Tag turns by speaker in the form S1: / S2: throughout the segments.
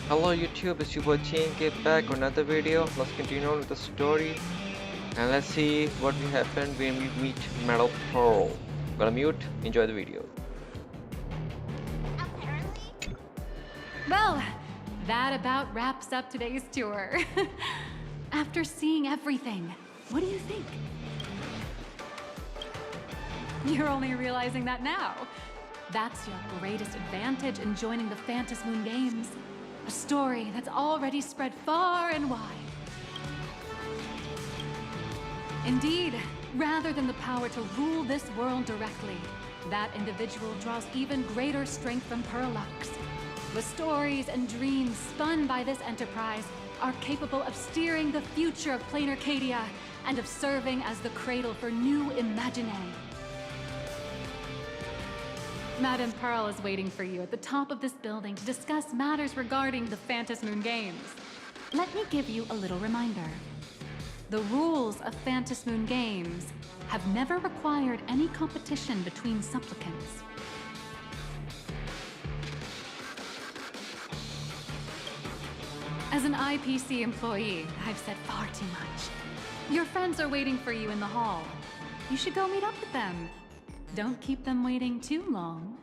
S1: Hello YouTube, it's your boy Get back on another video. Let's continue on with the story and let's see what will happen when we meet Metal Pearl. Gonna mute, enjoy the video.
S2: Well, that about wraps up today's tour. After seeing everything, what do you think? You're only realizing that now. That's your greatest advantage in joining the Phantasmoon Games. A story that's already spread far and wide. Indeed, rather than the power to rule this world directly, that individual draws even greater strength from Perlux. The stories and dreams spun by this enterprise are capable of steering the future of Planarcadia and of serving as the cradle for new imaginae. Madame Pearl is waiting for you at the top of this building to discuss matters regarding the Phantasmoon Games. Let me give you a little reminder. The rules of Phantasmoon Games have never required any competition between supplicants. As an IPC employee, I've said far too much. Your friends are waiting for you in the hall. You should go meet up with them. Don't keep them waiting too long.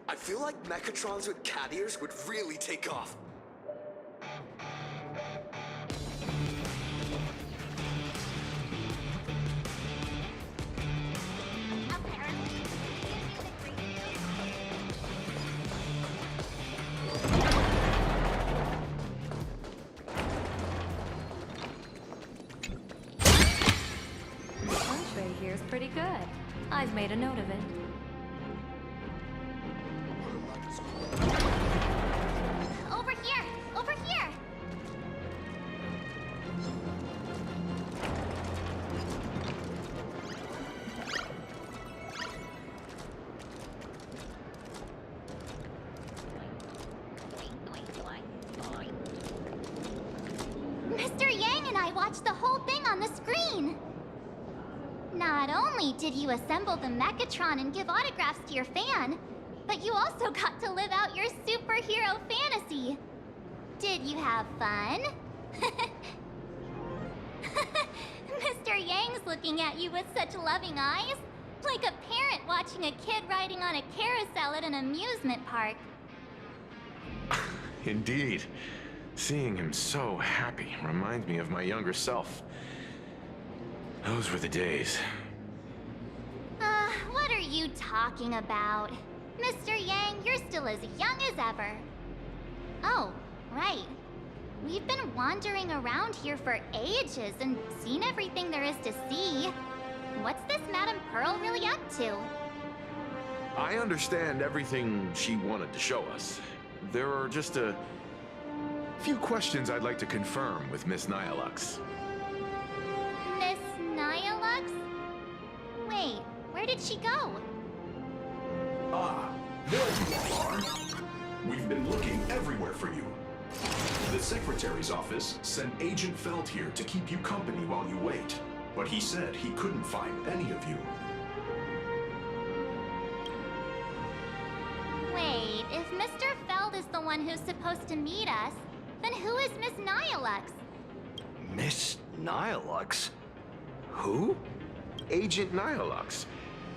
S3: I feel like Mechatrons with cat ears would really take off.
S4: Here's pretty good. I've made a note of it.
S5: Over here! Over here! Mr. Yang and I watched the whole thing on the screen! Not only did you assemble the Mechatron and give autographs to your fan, but you also got to live out your superhero fantasy. Did you have fun? Mr. Yang's looking at you with such loving eyes, like a parent watching a kid riding on a carousel at an amusement park.
S6: Indeed. Seeing him so happy reminds me of my younger self. Those were the days.
S5: What are you talking about? Mr. Yang, you're still as young as ever. Oh, right. We've been wandering around here for ages and seen everything there is to see. What's this Madame Pearl really up to?
S6: I understand everything she wanted to show us. There are just a few questions I'd like to confirm with Miss Nihilux.
S5: Miss Nihilux? Wait, where did she go?
S7: Ah, there you all are. We've been looking everywhere for you. The Secretary's office sent Agent Feld here to keep you company while you wait, but he said he couldn't find any of you.
S5: Wait, if Mr. Feld is the one who's supposed to meet us, then who is Miss Nihilux?
S3: Miss Nihilux? Who?
S6: Agent Nihilux,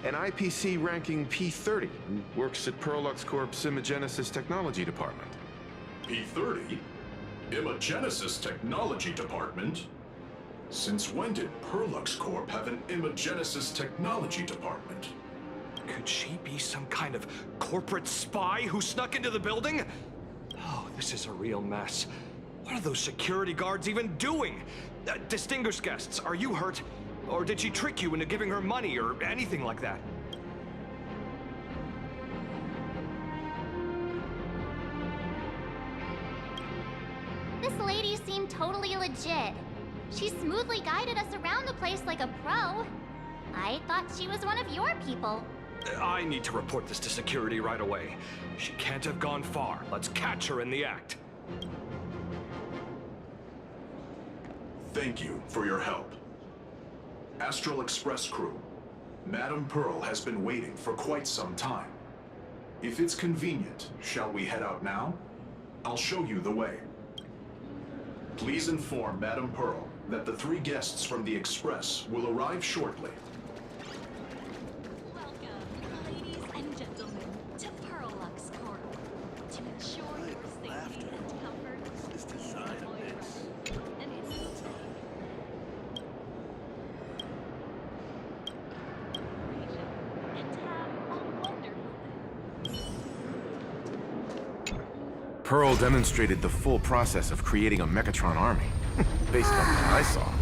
S6: an IPC ranking P30, who works at Perlux Corp's Imagenesis Technology Department.
S7: P30? Imagenesis Technology Department? Since when did Perlux Corp have an Imagenesis Technology Department?
S3: Could she be some kind of corporate spy who snuck into the building? Oh, this is a real mess. What are those security guards even doing? Distinguished guests, are you hurt? Or did she trick you into giving her money or anything like that?
S5: This lady seemed totally legit. She smoothly guided us around the place like a pro. I thought she was one of your people.
S3: I need to report this to security right away. She can't have gone far. Let's catch her in the act.
S7: Thank you for your help. Astral Express crew, Madame Pearl has been waiting for quite some time. If it's convenient, shall we head out now? I'll show you the way. Please inform Madame Pearl that the 3 guests from the Express will arrive shortly.
S8: Welcome, ladies and gentlemen, to Pearlux Corp. To ensure your safety and comfort, please avoid rushing and and have a wonderful day.
S6: Pearl demonstrated the full process of creating a Mechatron army, based on what I saw.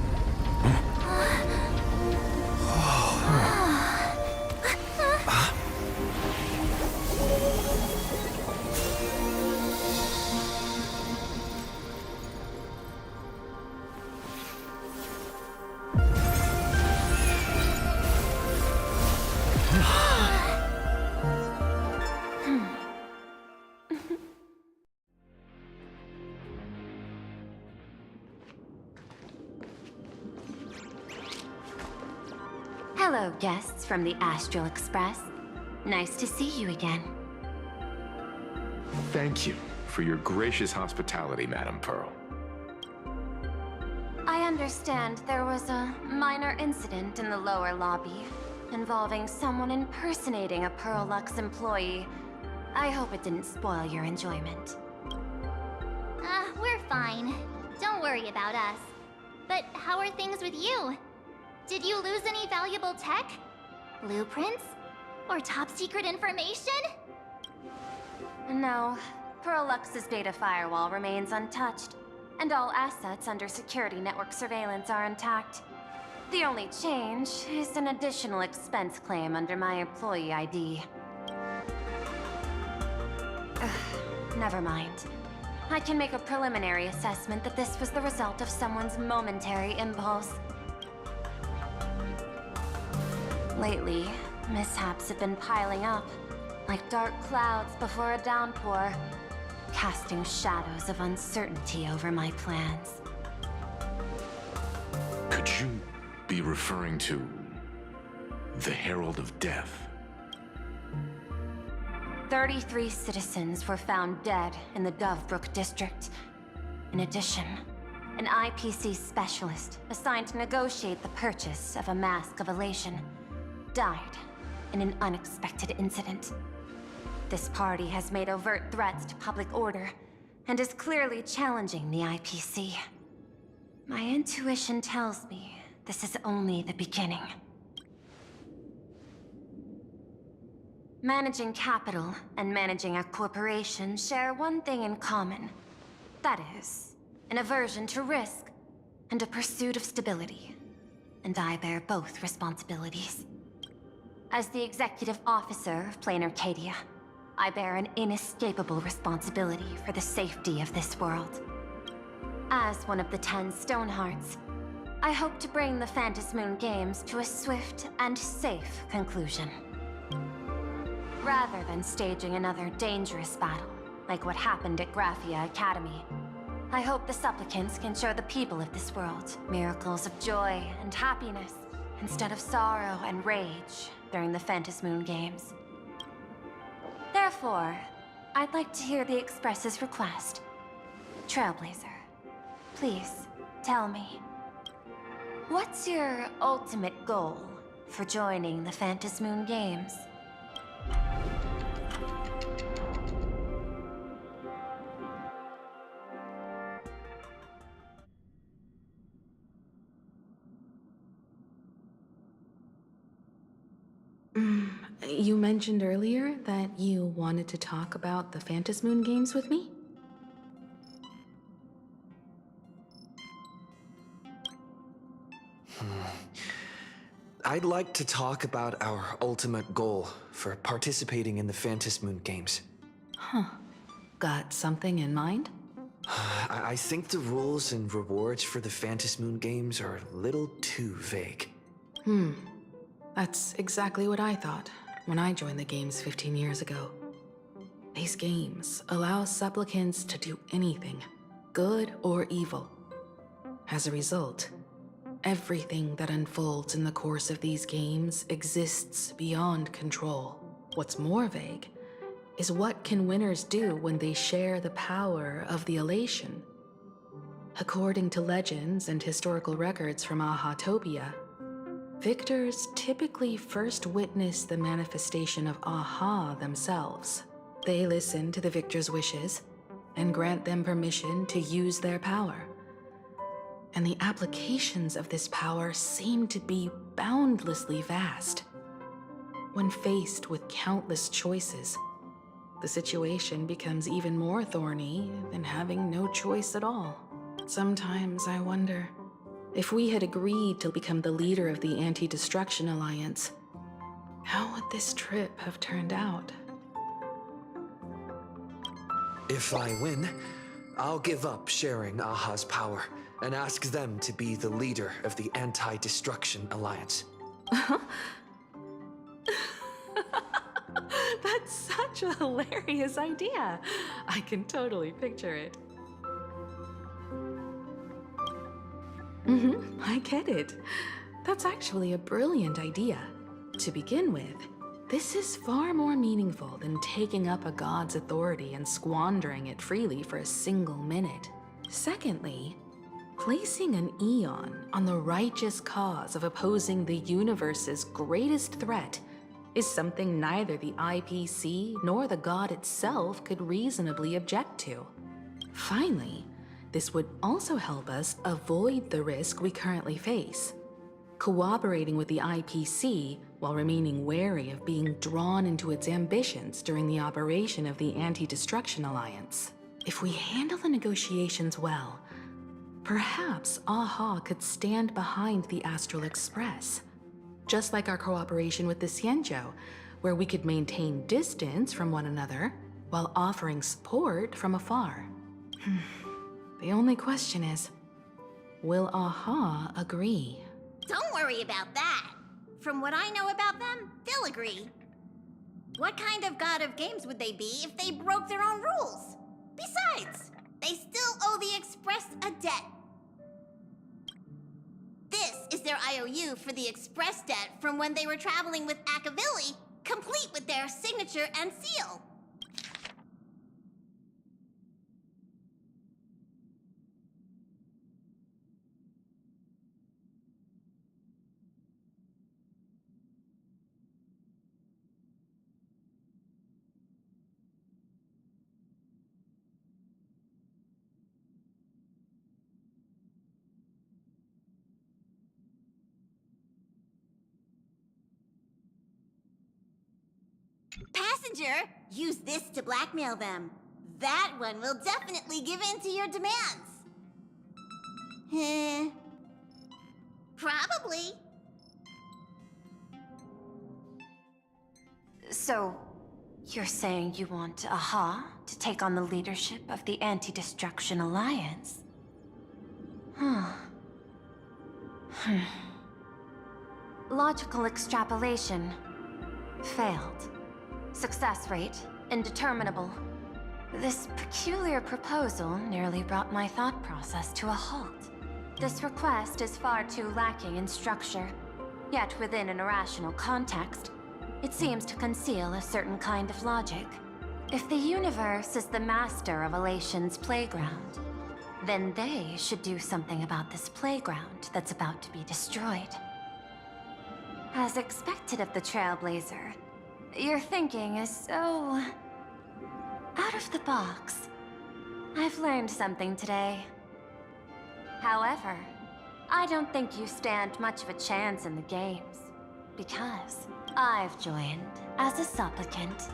S9: Hello, guests from the Astral Express. Nice to see you again.
S6: Thank you for your gracious hospitality, Madame Pearl.
S9: I understand there was a minor incident in the lower lobby involving someone impersonating a Pearlux employee. I hope it didn't spoil your enjoyment.
S5: We're fine. Don't worry about us. But how are things with you? Did you lose any valuable tech? Blueprints? Or top secret information?
S9: No, Pearlux's data firewall remains untouched, and all assets under security network surveillance are intact. The only change is an additional expense claim under my employee ID. Never mind. I can make a preliminary assessment that this was the result of someone's momentary impulse. Lately, mishaps have been piling up, like dark clouds before a downpour, casting shadows of uncertainty over my plans.
S6: Could you be referring to the Herald of Death?
S9: 33 citizens were found dead in the Dovebrook district. In addition, an IPC specialist assigned to negotiate the purchase of a mask of Elation died in an unexpected incident. This party has made overt threats to public order and is clearly challenging the IPC. My intuition tells me this is only the beginning. Managing capital and managing a corporation share one thing in common. That is, an aversion to risk and a pursuit of stability. And I bear both responsibilities. As the executive officer of Planarcadia, I bear an inescapable responsibility for the safety of this world. As one of the 10 Stonehearts, I hope to bring the Phantasmoon Games to a swift and safe conclusion. Rather than staging another dangerous battle, like what happened at Graphia Academy, I hope the supplicants can show the people of this world miracles of joy and happiness, instead of sorrow and rage during the Phantasmoon Games. Therefore, I'd like to hear the Express's request. Trailblazer, please, tell me. What's your ultimate goal for joining the Phantasmoon Games?
S10: You mentioned earlier that you wanted to talk about the Phantasmoon Games with me?
S11: I'd like to talk about our ultimate goal for participating in the Phantasmoon Games.
S10: Huh. Got something in mind?
S11: I think the rules and rewards for the Phantasmoon Games are a little too vague.
S10: That's exactly what I thought when I joined the games 15 years ago. These games allow supplicants to do anything, good or evil. As a result, everything that unfolds in the course of these games exists beyond control. What's more vague is what can winners do when they share the power of the Elation? According to legends and historical records from Ahatopia, victors typically first witness the manifestation of Aha themselves. They listen to the victor's wishes and grant them permission to use their power. And the applications of this power seem to be boundlessly vast. When faced with countless choices, the situation becomes even more thorny than having no choice at all. Sometimes I wonder, if we had agreed to become the leader of the Anti-Destruction Alliance, how would this trip have turned out?
S11: If I win, I'll give up sharing Aha's power and ask them to be the leader of the Anti-Destruction Alliance.
S10: That's such a hilarious idea. I can totally picture it. I get it. That's actually a brilliant idea. To begin with, this is far more meaningful than taking up a god's authority and squandering it freely for a single minute. Secondly, placing an Eon on the righteous cause of opposing the universe's greatest threat is something neither the IPC nor the god itself could reasonably object to. Finally, this would also help us avoid the risk we currently face. Cooperating with the IPC while remaining wary of being drawn into its ambitions during the operation of the Anti-Destruction Alliance. If we handle the negotiations well, perhaps Aha could stand behind the Astral Express, just like our cooperation with the Xianzhou, where we could maintain distance from one another while offering support from afar. The only question is, will Aha agree?
S12: Don't worry about that. From what I know about them, they'll agree. What kind of god of games would they be if they broke their own rules? Besides, they still owe the Express a debt. This is their IOU for the Express debt from when they were traveling with Akavili, complete with their signature and seal. Passenger, use this to blackmail them. That one will definitely give in to your demands. Probably.
S9: So, you're saying you want Aha to take on the leadership of the Anti-Destruction Alliance? Logical extrapolation. Failed. Success rate, indeterminable. This peculiar proposal nearly brought my thought process to a halt. This request is far too lacking in structure, yet within an irrational context, it seems to conceal a certain kind of logic. If the universe is the master of Elation's playground, then they should do something about this playground that's about to be destroyed. As expected of the Trailblazer, your thinking is so out of the box. I've learned something today. However, I don't think you stand much of a chance in the games, because I've joined as a supplicant.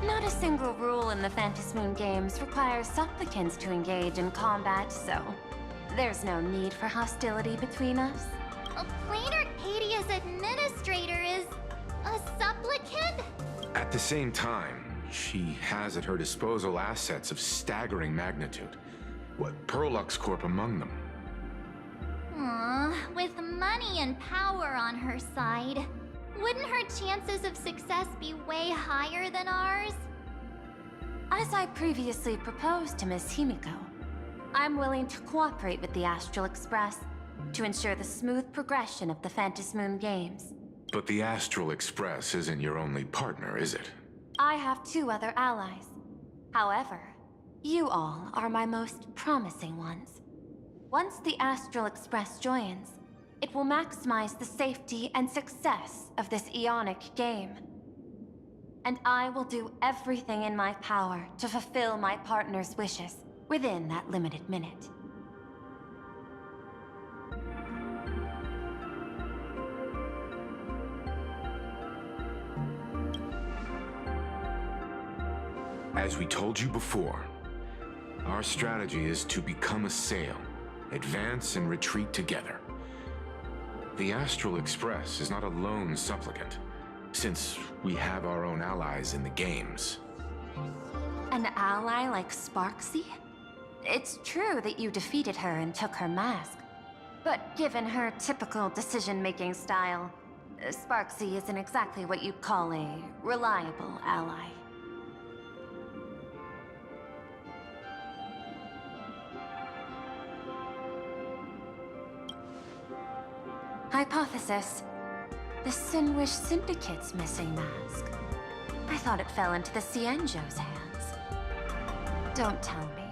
S9: Not a single rule in the Phantasmoon Games requires supplicants to engage in combat, so there's no need for hostility between us.
S5: Planarcadia's administrator is a supplicant?
S6: At the same time, she has at her disposal assets of staggering magnitude. What, Perlux Corp among them.
S5: With money and power on her side, wouldn't her chances of success be way higher than ours?
S9: As I previously proposed to Miss Himiko, I'm willing to cooperate with the Astral Express to ensure the smooth progression of the Phantasmoon Games.
S6: But the Astral Express isn't your only partner, is it?
S9: I have 2 other allies. However, you all are my most promising ones. Once the Astral Express joins, it will maximize the safety and success of this Ionic game. And I will do everything in my power to fulfill my partner's wishes within that limited minute.
S6: As we told you before, our strategy is to become a sail, advance and retreat together. The Astral Express is not a lone supplicant, since we have our own allies in the games.
S9: An ally like Sparksy? It's true that you defeated her and took her mask. But given her typical decision-making style, Sparksy isn't exactly what you'd call a reliable ally. Hypothesis. The Sinwish Syndicate's missing mask. I thought it fell into the Cienjo's hands. Don't tell me.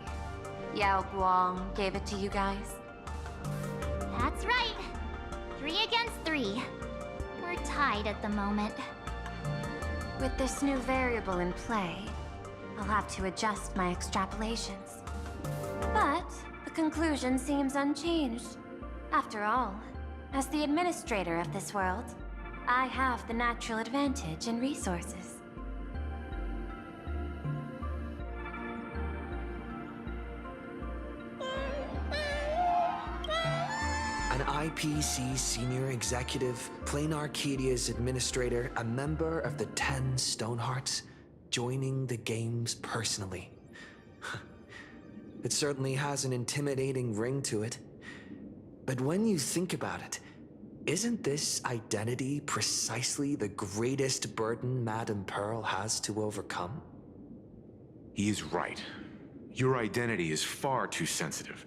S9: Yao Guang gave it to you guys?
S5: That's right. 3 against 3. We're tied at the moment.
S9: With this new variable in play, I'll have to adjust my extrapolations. But the conclusion seems unchanged. After all, as the administrator of this world, I have the natural advantage in resources.
S11: An IPC senior executive, Planarcadia's administrator, a member of the 10 Stonehearts, joining the games personally. It certainly has an intimidating ring to it. But when you think about it, isn't this identity precisely the greatest burden Madame Pearl has to overcome?
S6: He is right. Your identity is far too sensitive.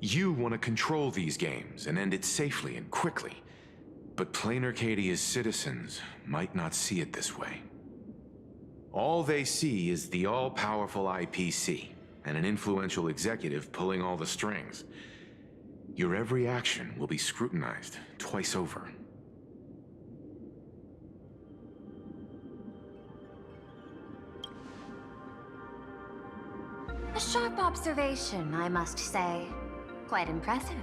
S6: You want to control these games and end it safely and quickly. But Planarcadia's citizens might not see it this way. All they see is the all-powerful IPC and an influential executive pulling all the strings. Your every action will be scrutinized twice over.
S9: A sharp observation, I must say. Quite impressive.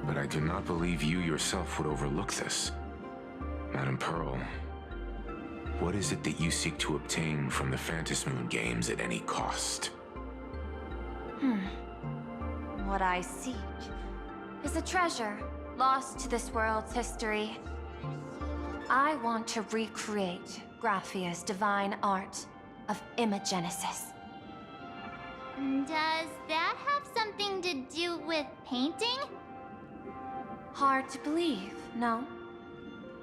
S6: But I do not believe you yourself would overlook this. Madame Pearl, what is it that you seek to obtain from the Phantasmoon Games at any cost?
S9: What I seek is a treasure lost to this world's history. I want to recreate Graphia's divine art of imagenesis.
S5: Does that have something to do with painting?
S9: Hard to believe, no?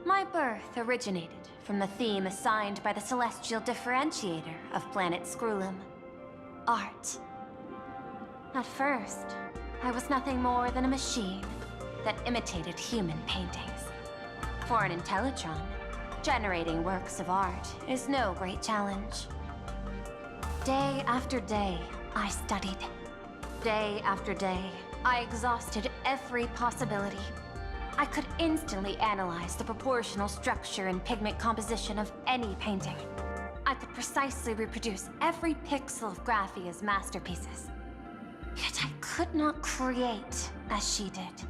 S9: My birth originated from the theme assigned by the celestial differentiator of planet Scrulum: art. At first, I was nothing more than a machine that imitated human paintings. For an Intellitron, generating works of art is no great challenge. Day after day, I studied. Day after day, I exhausted every possibility. I could instantly analyze the proportional structure and pigment composition of any painting. I could precisely reproduce every pixel of Graphia's masterpieces. Yet I could not create as she did.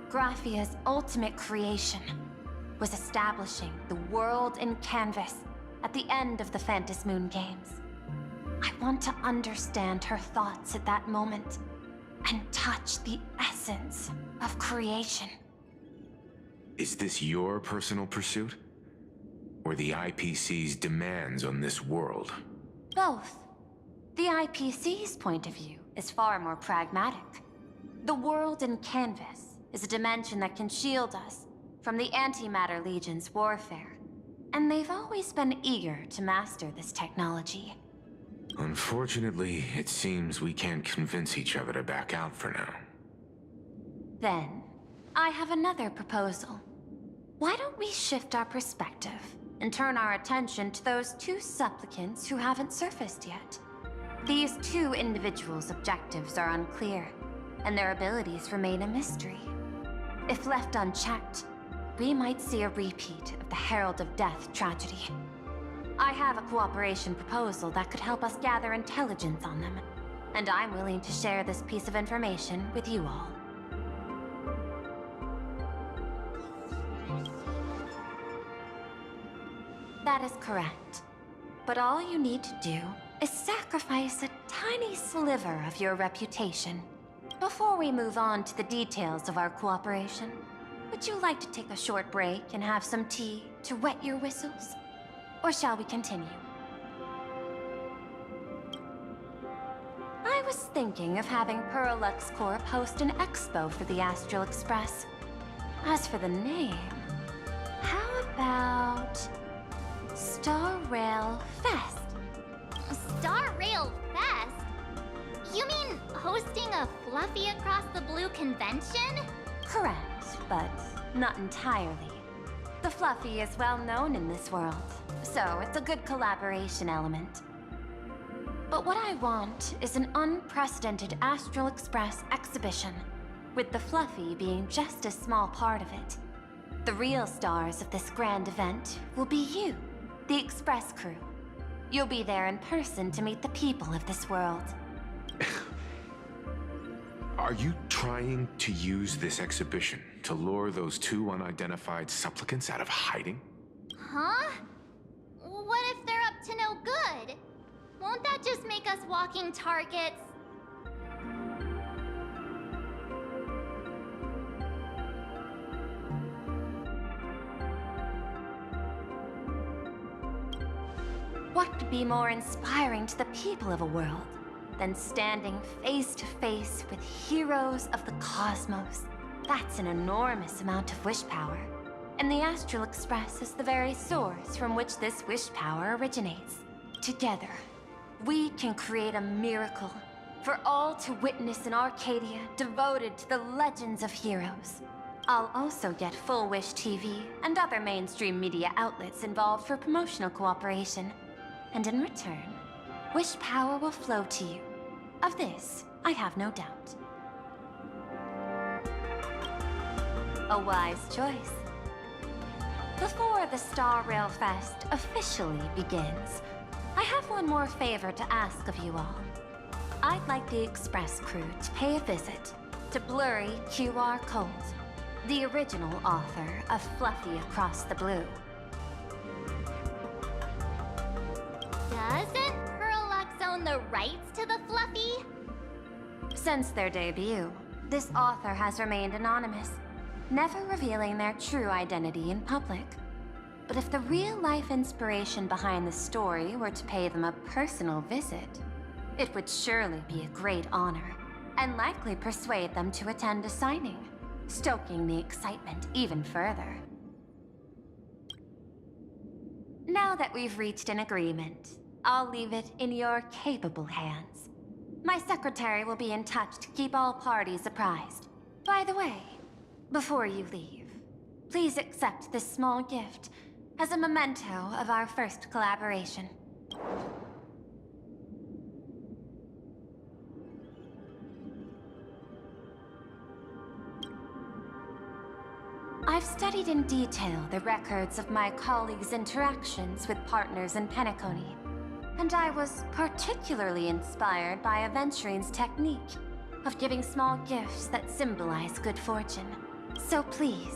S9: Graphia's ultimate creation was establishing the world in canvas at the end of the Phantasmoon Games. I want to understand her thoughts at that moment and touch the essence of creation.
S6: Is this your personal pursuit? Or the IPC's demands on this world?
S9: Both. The IPC's point of view is far more pragmatic. The world in canvas is a dimension that can shield us from the Antimatter Legion's warfare, and they've always been eager to master this technology.
S6: Unfortunately, it seems we can't convince each other to back out for now.
S9: Then, I have another proposal. Why don't we shift our perspective and turn our attention to those two supplicants who haven't surfaced yet? These two individuals' objectives are unclear, and their abilities remain a mystery. If left unchecked, we might see a repeat of the Herald of Death tragedy. I have a cooperation proposal that could help us gather intelligence on them, and I'm willing to share this piece of information with you all. That is correct. But all you need to do is sacrifice a tiny sliver of your reputation. Before we move on to the details of our cooperation, would you like to take a short break and have some tea to wet your whistles? Or shall we continue? I was thinking of having Perlux Corp host an expo for the Astral Express. As for the name, how about Star Rail Fest?
S5: Star Rail Fest? You mean hosting a Fluffy Across the Blue convention?
S9: Correct, but not entirely. The Fluffy is well known in this world, so it's a good collaboration element. But what I want is an unprecedented Astral Express exhibition, with the Fluffy being just a small part of it. The real stars of this grand event will be you, the Express crew. You'll be there in person to meet the people of this world.
S6: Are you trying to use this exhibition to lure those two unidentified supplicants out of hiding?
S5: Huh? What if they're up to no good? Won't that just make us walking targets?
S9: What could be more inspiring to the people of a world than standing face to face with heroes of the cosmos? That's an enormous amount of wish power. And the Astral Express is the very source from which this wish power originates. Together, we can create a miracle for all to witness in Arcadia devoted to the legends of heroes. I'll also get Full Wish TV and other mainstream media outlets involved for promotional cooperation. And in return, wish power will flow to you. Of this, I have no doubt. A wise choice. Before the Star Rail Fest officially begins, I have one more favor to ask of you all. I'd like the Express crew to pay a visit to Blurry QR Code, the original author of Fluffy Across the Blue.
S5: Doesn't Perlux own the rights to the Fluffy?
S9: Since their debut, this author has remained anonymous, never revealing their true identity in public. But if the real-life inspiration behind the story were to pay them a personal visit, it would surely be a great honor, and likely persuade them to attend a signing, stoking the excitement even further. Now that we've reached an agreement, I'll leave it in your capable hands. My secretary will be in touch to keep all parties apprised. By the way, before you leave, please accept this small gift as a memento of our first collaboration. I've studied in detail the records of my colleagues' interactions with partners in Penacony, and I was particularly inspired by Aventurine's technique of giving small gifts that symbolize good fortune. So please,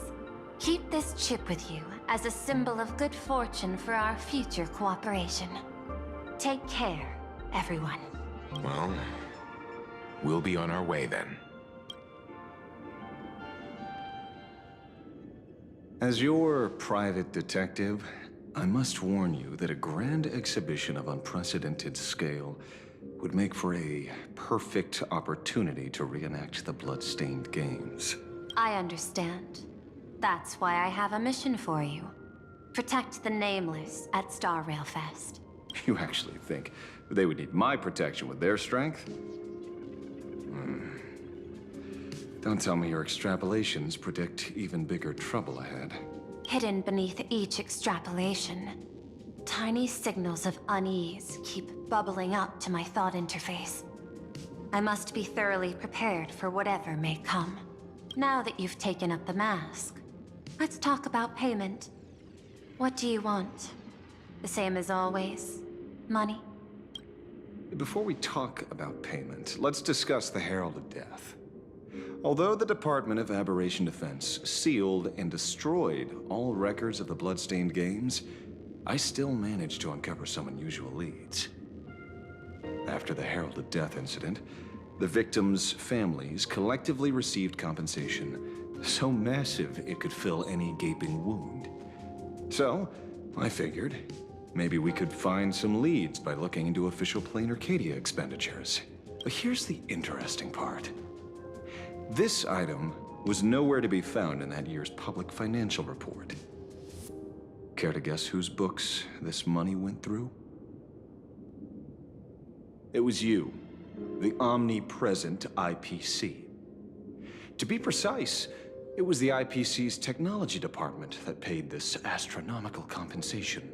S9: keep this chip with you as a symbol of good fortune for our future cooperation. Take care, everyone.
S6: Well, we'll be on our way then.
S13: As your private detective, I must warn you that a grand exhibition of unprecedented scale would make for a perfect opportunity to reenact the blood-stained games.
S9: I understand. That's why I have a mission for you. Protect the Nameless at Star Rail Fest.
S13: You actually think They would need my protection with their strength? Don't tell me your extrapolations predict even bigger trouble ahead.
S9: Hidden beneath each extrapolation, tiny signals of unease keep bubbling up to my thought interface. I must be thoroughly prepared for whatever may come. Now that you've taken up the mask, let's talk about payment. What do you want? The same as always? Money?
S13: Before we talk about payment, let's discuss the Herald of Death. Although the Department of Aberration Defense sealed and destroyed all records of the Bloodstained Games, I still managed to uncover some unusual leads. After the Herald of Death incident, the victims' families collectively received compensation so massive it could fill any gaping wound. So, I figured, maybe we could find some leads by looking into official Planarcadia expenditures. But here's the interesting part. This item was nowhere to be found in that year's public financial report. Care to guess whose books this money went through? It was you, the omnipresent IPC. To be precise, it was the IPC's technology department that paid this astronomical compensation.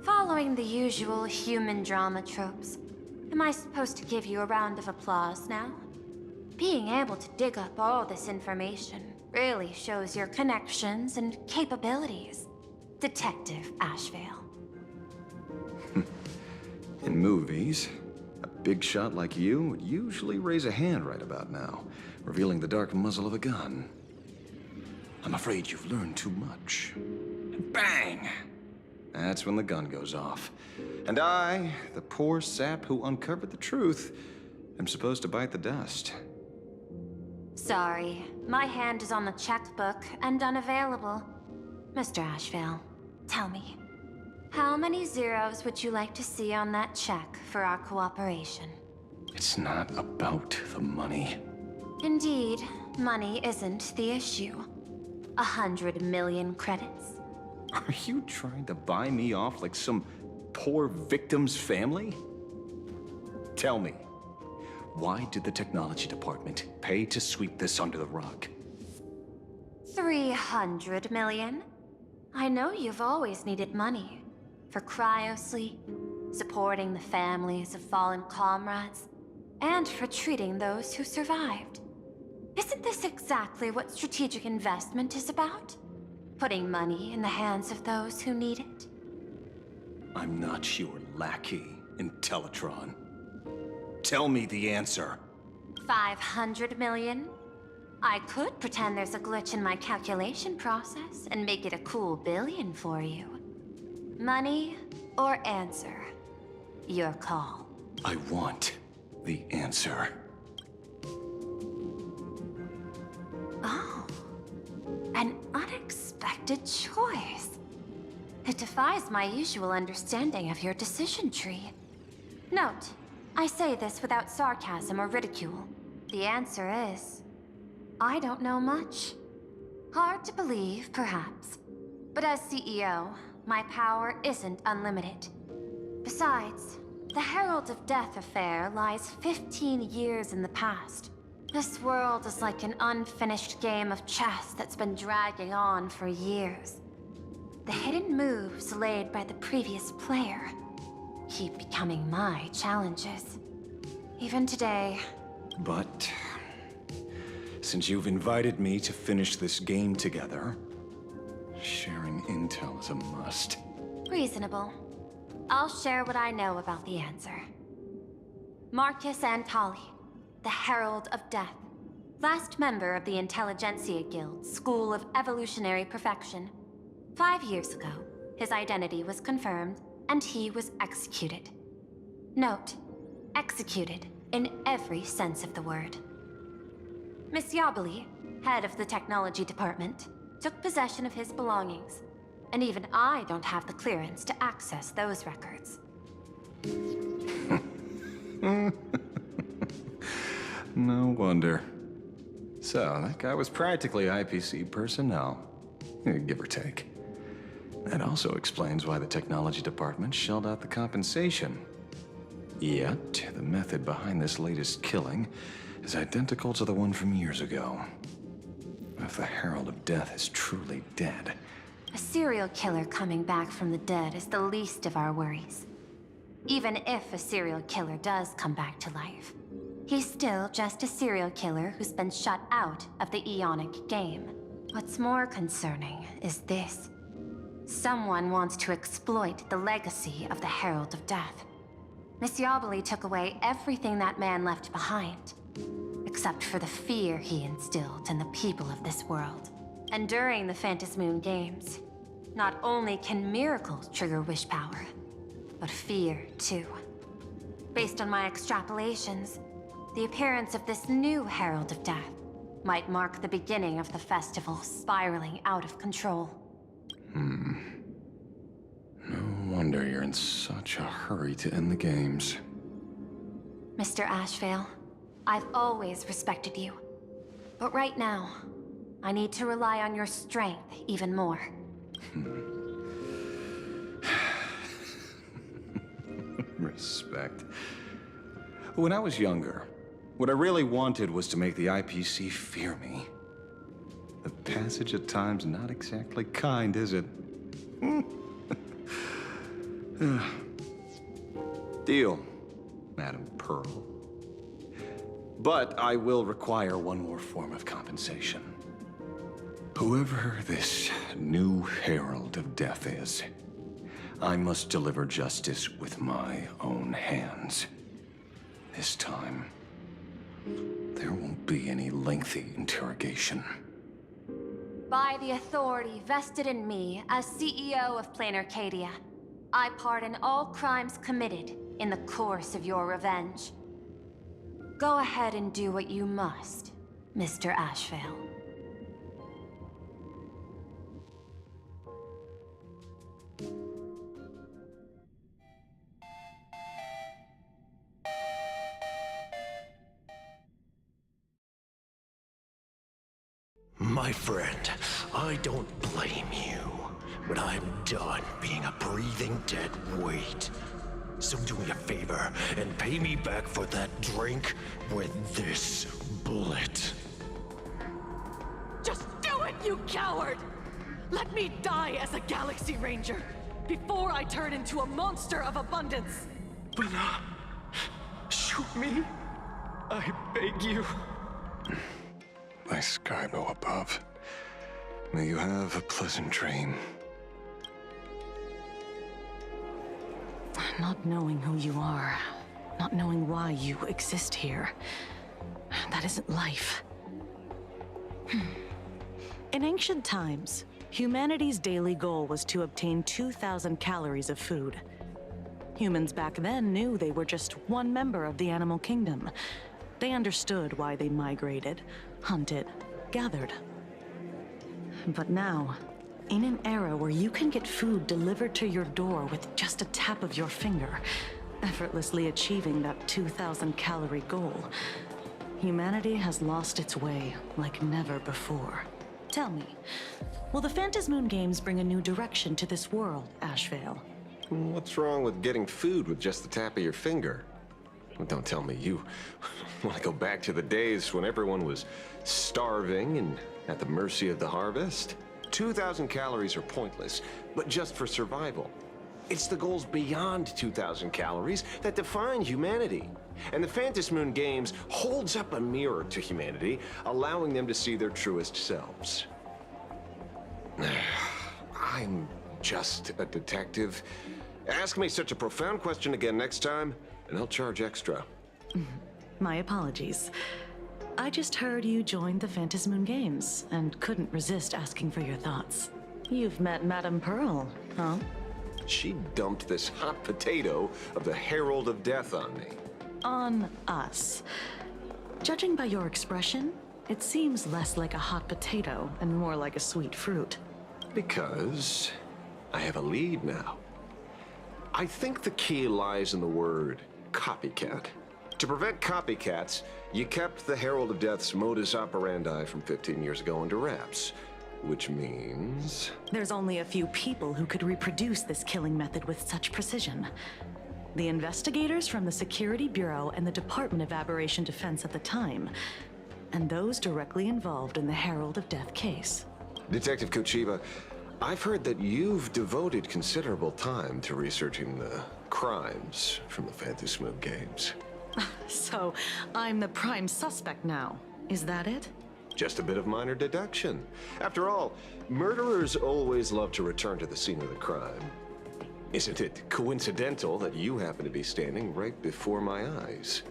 S9: Following the usual human drama tropes, am I supposed to give you a round of applause now? Being able to dig up all this information really shows your connections and capabilities, Detective Ashvale.
S13: In movies, a big shot like you would usually raise a hand right about now, revealing the dark muzzle of a gun. I'm afraid you've learned too much. And bang! That's when the gun goes off. And I, the poor sap who uncovered the truth, am supposed to bite the dust.
S9: Sorry, my hand is on the checkbook and unavailable. Mr. Ashvale, tell me, how many zeros would you like to see on that check for our cooperation?
S13: It's not about the money.
S9: Indeed, money isn't the issue. 100 million credits.
S13: Are you trying to buy me off like some poor victim's family? Tell me, why did the technology department pay to sweep this under the rug?
S9: 300 million? I know you've always needed money. For cryosleep, supporting the families of fallen comrades, and for treating those who survived. Isn't this exactly what strategic investment is about? Putting money in the hands of those who need it?
S13: I'm not your lackey, Intellitron. Tell me the answer.
S9: 500 million? I could pretend there's a glitch in my calculation process and make it a cool billion for you. Money or answer? Your call.
S13: I want the answer.
S9: Oh, an unexpected choice. It defies my usual understanding of your decision tree. Note, I say this without sarcasm or ridicule. The answer is, I don't know much. Hard to believe, perhaps. But as CEO, my power isn't unlimited. Besides, the Herald of Death affair lies 15 years in the past. This world is like an unfinished game of chess that's been dragging on for years. The hidden moves laid by the previous player keep becoming my challenges. Even today.
S13: But since you've invited me to finish this game together, sharing intel is a must.
S9: Reasonable. I'll share what I know about the answer. Marcus Antali, the Herald of Death. Last member of the Intelligentsia Guild School of Evolutionary Perfection. 5 years ago, his identity was confirmed, and he was executed. Note, executed in every sense of the word. Miss Yabali, head of the technology department, took possession of his belongings, and even I don't have the clearance to access those records.
S13: No wonder. So, that guy was practically IPC personnel, give or take. That also explains why the technology department shelled out the compensation. Yet, the method behind this latest killing is identical to the one from years ago. If the Herald of Death is truly dead...
S9: A serial killer coming back from the dead is the least of our worries. Even if a serial killer does come back to life, he's still just a serial killer who's been shut out of the Ionic game. What's more concerning is this. Someone wants to exploit the legacy of the Herald of Death. Miss Yobeli took away everything that man left behind, except for the fear he instilled in the people of this world. And during the Phantasmoon Games, not only can miracles trigger wish power, but fear too. Based on my extrapolations, the appearance of this new Herald of Death might mark the beginning of the festival spiraling out of control.
S13: No wonder you're in such a hurry to end the games.
S9: Mr. Ashvale, I've always respected you. But right now, I need to rely on your strength even more.
S13: Respect. When I was younger, what I really wanted was to make the IPC fear me. The passage at times not exactly kind, is it? Deal, Madam Pearl. But I will require one more form of compensation. Whoever this new Herald of Death is, I must deliver justice with my own hands. This time, there won't be any lengthy interrogation.
S9: By the authority vested in me as CEO of Planarcadia, I pardon all crimes committed in the course of your revenge. Go ahead and do what you must, Mr. Ashvale.
S14: My friend, I don't blame you, but I'm done being a breathing dead weight. So do me a favor and pay me back for that drink with this bullet.
S15: Just do it, you coward! Let me die as a Galaxy Ranger before I turn into a monster of abundance!
S14: But, shoot me. I beg you.
S13: My Skybo above. May you have a pleasant dream.
S15: Not knowing who you are, not knowing why you exist here, that isn't life. In ancient times, humanity's daily goal was to obtain 2,000 calories of food. Humans back then knew they were just one member of the animal kingdom. They understood why they migrated, hunted, gathered. But now, in an era where you can get food delivered to your door with just a tap of your finger, effortlessly achieving that 2,000 calorie goal, humanity has lost its way like never before. Tell me, will the Phantasmoon Games bring a new direction to this world, Ashvale?
S16: What's wrong with getting food with just the tap of your finger? Well, don't tell me you want to go back to the days when everyone was starving and at the mercy of the harvest? 2,000 calories are pointless, but just for survival. It's the goals beyond 2,000 calories that define humanity. And the Phantasmoon Games holds up a mirror to humanity, allowing them to see their truest selves. I'm just a detective. Ask me such a profound question again next time, and I'll charge extra.
S15: My apologies. I just heard you joined the Phantasmoon Games and couldn't resist asking for your thoughts. You've met Madame Pearl, huh?
S16: She dumped this hot potato of the Herald of Death on me.
S15: On us. Judging by your expression, it seems less like a hot potato and more like a sweet fruit.
S16: Because I have a lead now. I think the key lies in the word copycat. To prevent copycats, you kept the Herald of Death's modus operandi from 15 years ago under wraps. Which means...
S15: There's only a few people who could reproduce this killing method with such precision. The investigators from the Security Bureau and the Department of Aberration Defense at the time, and those directly involved in the Herald of Death case.
S16: Detective Kochiba, I've heard that you've devoted considerable time to researching the crimes from the Phantasmoon Games.
S15: So, I'm the prime suspect now. Is that it?
S16: Just a bit of minor deduction. After all, murderers always love to return to the scene of the crime. Isn't it coincidental that you happen to be standing right before my eyes?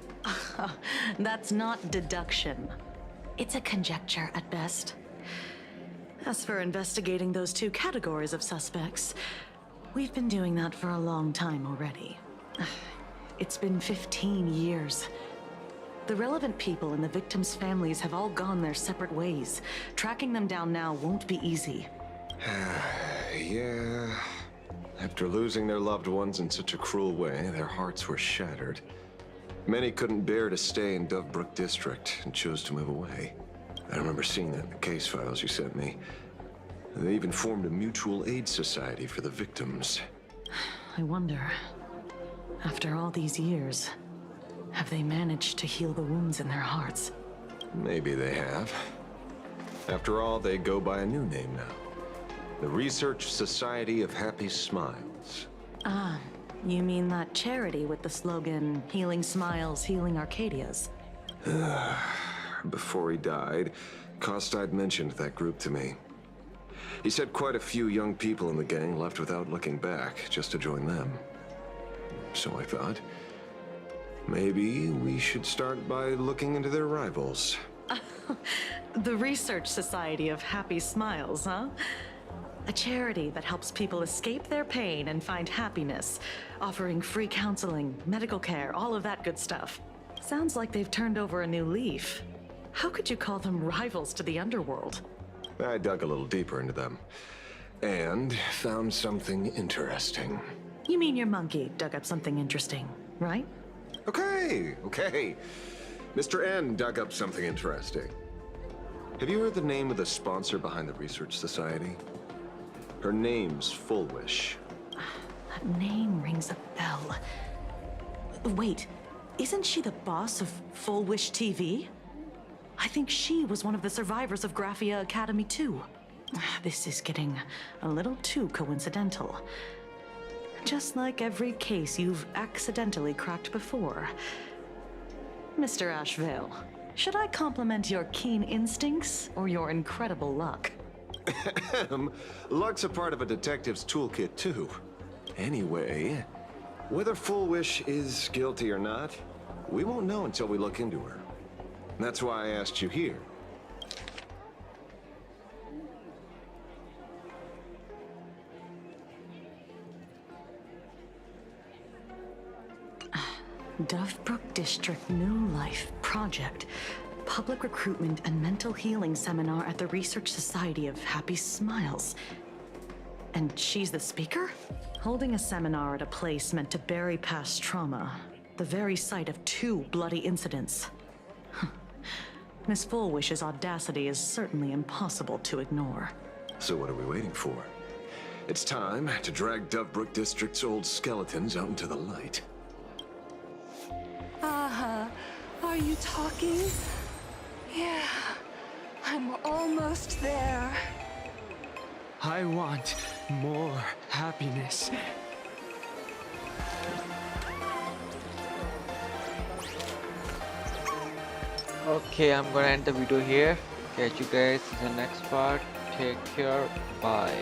S15: That's not deduction. It's a conjecture at best. As for investigating those two categories of suspects, we've been doing that for a long time already. It's been 15 years. The relevant people and the victims' families have all gone their separate ways. Tracking them down now won't be easy.
S16: Yeah. After losing their loved ones in such a cruel way, their hearts were shattered. Many couldn't bear to stay in Dovebrook District and chose to move away. I remember seeing that in the case files you sent me. They even formed a mutual aid society for the victims.
S15: I wonder, after all these years, have they managed to heal the wounds in their hearts?
S16: Maybe they have. After all, they go by a new name now. The Research Society of Happy Smiles.
S15: Ah, you mean that charity with the slogan, Healing Smiles, Healing Arcadias?
S16: Before he died, Kostide mentioned that group to me. He said quite a few young people in the gang left without looking back, just to join them. So I thought, maybe we should start by looking into their rivals.
S15: The Research Society of Happy Smiles, huh? A charity that helps people escape their pain and find happiness, offering free counseling, medical care, all of that good stuff. Sounds like they've turned over a new leaf. How could you call them rivals to the underworld?
S16: I dug a little deeper into them, and found something interesting.
S15: You mean your monkey dug up something interesting, right?
S16: Okay. Mr. N dug up something interesting. Have you heard the name of the sponsor behind the Research Society? Her name's Full Wish.
S15: That name rings a bell. Wait, isn't she the boss of Full Wish TV? I think she was one of the survivors of Graphia Academy too. This is getting a little too coincidental. Just like every case you've accidentally cracked before. Mr. Ashvale, should I compliment your keen instincts or your incredible luck?
S16: Luck's a part of a detective's toolkit too. Anyway, whether Full Wish is guilty or not, we won't know until we look into her. That's why I asked you here.
S15: Dovebrook District New Life Project. Public Recruitment and Mental Healing Seminar at the Research Society of Happy Smiles. And she's the speaker? Holding a seminar at a place meant to bury past trauma. The very site of 2 bloody incidents. Miss Fullwish's audacity is certainly impossible to ignore.
S16: So what are we waiting for? It's time to drag Dovebrook District's old skeletons out into the light.
S17: Are you talking? Yeah, I'm almost there.
S11: I want more happiness.
S1: Okay, I'm gonna end the video here. Catch you guys in the next part. Take care. Bye.